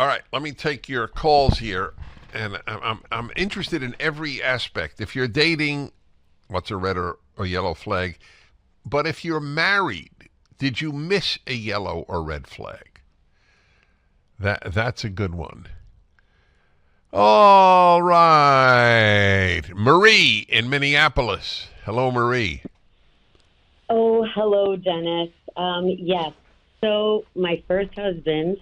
All right, let me take your calls here, and I'm interested in every aspect. If you're dating, what's a red or yellow flag? But if you're married, did you miss a yellow or red flag? That's a good one. All right, Marie in Minneapolis. Hello, Marie. Oh, hello, Dennis. Yes. So my first husband,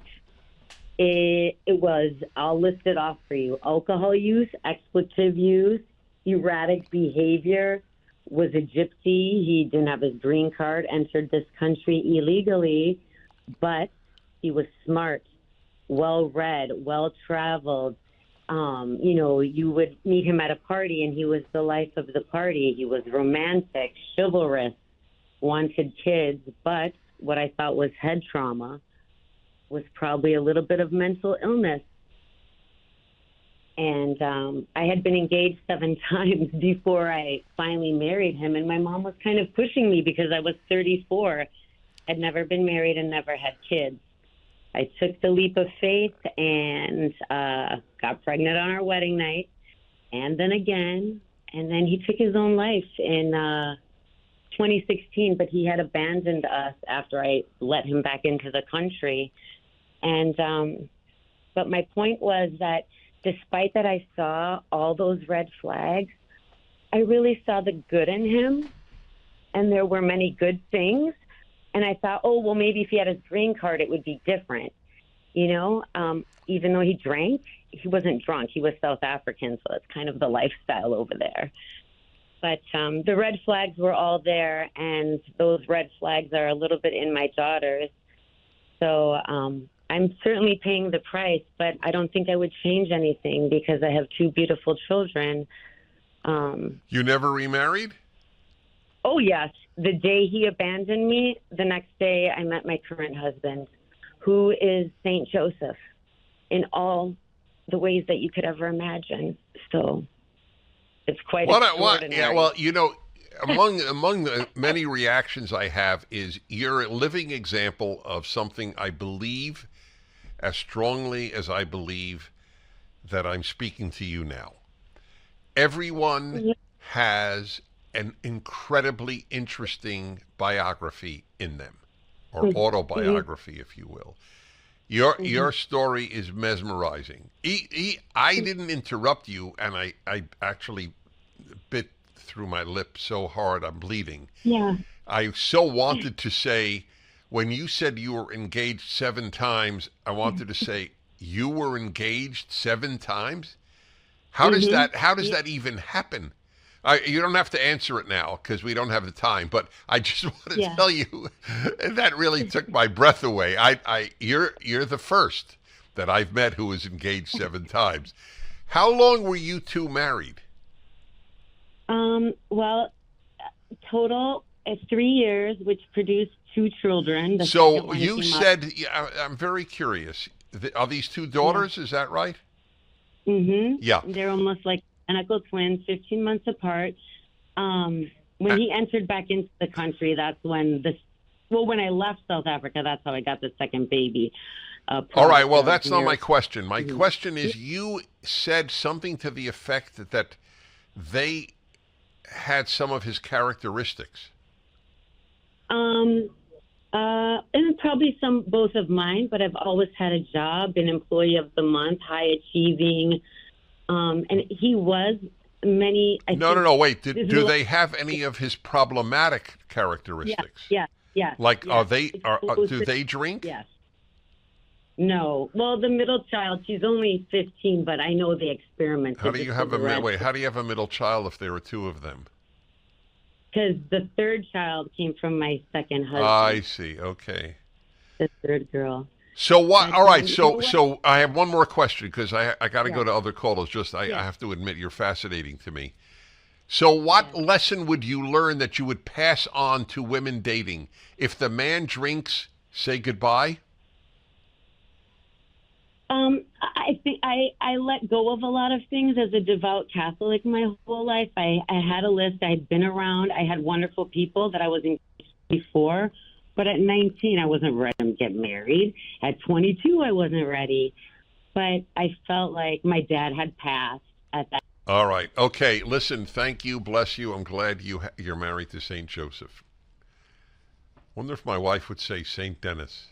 it was, I'll list it off for you: alcohol use, expletive use, erratic behavior, was a gypsy. He didn't have his green card, entered this country illegally, but he was smart, well read, well traveled. You would meet him at a party and he was the life of the party. He was romantic, chivalrous, wanted kids, but what I thought was head trauma was probably a little bit of mental illness. And I had been engaged 7 times before I finally married him. And my mom was kind of pushing me because I was 34, had never been married and never had kids. I took the leap of faith and got pregnant on our wedding night, and then again. And then he took his own life in 2016, but he had abandoned us after I let him back into the country. And but my point was that despite that I saw all those red flags, I really saw the good in him, and there were many good things. And I thought, oh, well, maybe if he had his green card, it would be different. Even though he drank, he wasn't drunk. He was South African, so it's kind of the lifestyle over there. But the red flags were all there, and those red flags are a little bit in my daughters. So I'm certainly paying the price, but I don't think I would change anything because I have 2 beautiful children. You never remarried? Oh, yes. The day he abandoned me, the next day I met my current husband, who is Saint Joseph in all the ways that you could ever imagine. So it's quite extraordinary. Yeah, well, among the many reactions I have is you're a living example of something I believe as strongly as I believe that I'm speaking to you now. Everyone has an incredibly interesting biography in them, or autobiography, if you will. Your story is mesmerizing. I didn't interrupt you, and I actually bit through my lip so hard I'm bleeding. Yeah. I so wanted to say, when you said you were engaged 7 times, I wanted to say, you were engaged 7 times? How does that even happen? You don't have to answer it now because we don't have the time. But I just want to tell you that really took my breath away. You're the first that I've met who was engaged 7 times. How long were you 2 married? Well, total 3 years, which produced 2 children. So you said, I'm very curious. Are these 2 daughters? Yeah. Is that right? Mm-hmm. Yeah. They're almost like identical twins, 15 months apart. When he entered back into the country, that's when when I left South Africa, that's how I got the second baby. All right, well, that's not my question. My question is, you said something to the effect that they had some of his characteristics. And probably both of mine, but I've always had a job, been employee of the month, high achieving. And he was many. No. Wait. Do they have any of his problematic characteristics? Yeah. Like, yes. Do they drink? Yes. No. Well, the middle child, she's only 15, but I know they experimented. How do you have a middle child if there were 2 of them? Because the third child came from my second husband. I see. Okay. The third girl. So what? All right. So I have one more question because I got to go to other callers. I have to admit you're fascinating to me. So what lesson would you learn that you would pass on to women dating? If the man drinks, say goodbye. I think I let go of a lot of things as a devout Catholic my whole life. I had a list. I had been around. I had wonderful people that I was engaged before. But at 19, I wasn't ready to get married. At 22, I wasn't ready. but I felt like my dad had passed at that. All right. Okay. Listen, thank you. Bless you. I'm glad you're married to St. Joseph. Wonder if my wife would say St. Dennis.